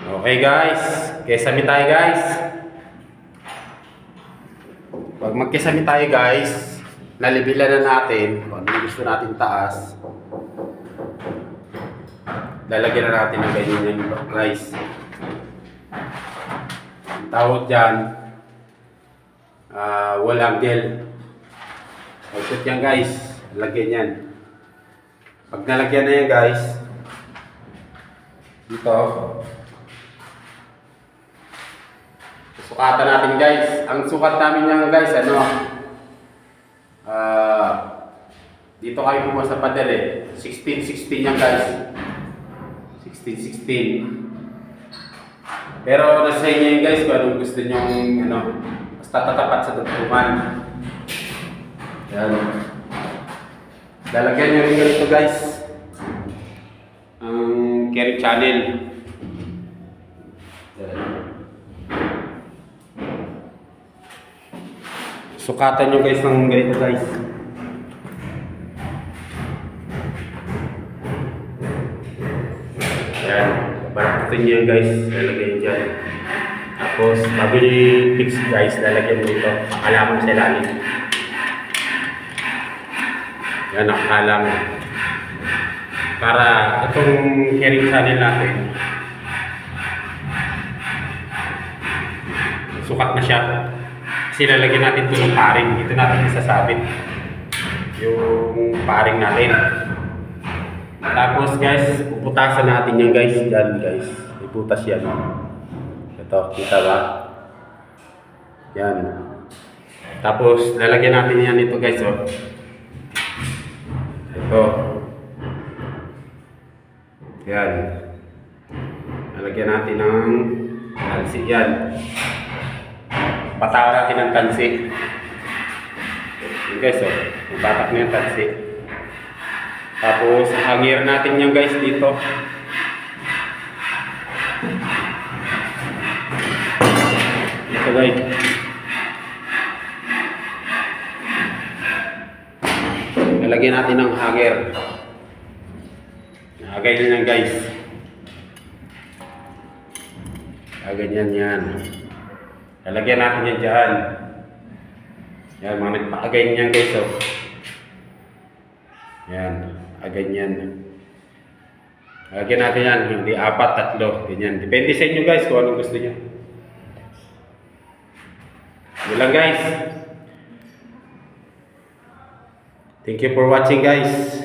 Okay guys, kesame tayo guys. Pag magkesame tayo guys, nalibilan na natin kung ano yung gusto natin taas. Lalagyan na natin ng ganyan yung guys. Ang tawag dyan, walang gel. Ito yan guys, lagyan yan. Pag nalagyan na yan guys, dito, sukatan natin guys. Ang sukat namin yan guys, dito kayo kumuha sa pader eh. 16-16 yan guys. 16-16. Pero nasa inyo yan guys kung anong gusto nyo basta tatapat sa tagpuman. Yan. Lalagyan nyo rin ganito guys. Ang carry channel. Yan. Sukatan nyo guys ng ganito guys. Yan. Barakutin nyo yan guys. Lalagyan nyo dyan. Tapos bago nyo fix guys, lalagyan nyo dito. Akala mo sa ilalim. Yan, akala mo. Para itong carrying channel natin, sukat na siya. Kasi lalagyan natin ito ng paring. Ito natin isasabit. Yung paring natin. Tapos guys, puputasan natin yan guys. Diyan guys. Iputas yan. Ito, kita ba? Yan. Tapos lalagyan natin yan ito guys. Oh. Ito. Yan. Lalagyan natin ng tansi yan. Patawan natin ng tansi. Yan guys, oh. Batak na yung tansi. Tapos, hangir natin yan guys dito. Ito guys. Lalagyan natin ng hanger. Ganyan yan guys. Ganyan yan. Lalagyan natin yan dyan. Yan, mga nagpakaganyan yan guys. Oh. Yan. Ganyan. Lalagyan natin yan. Hindi 4, 3. Ganyan. Depende sa inyo guys kung anong gusto nyo. Yun lang guys. Thank you for watching guys.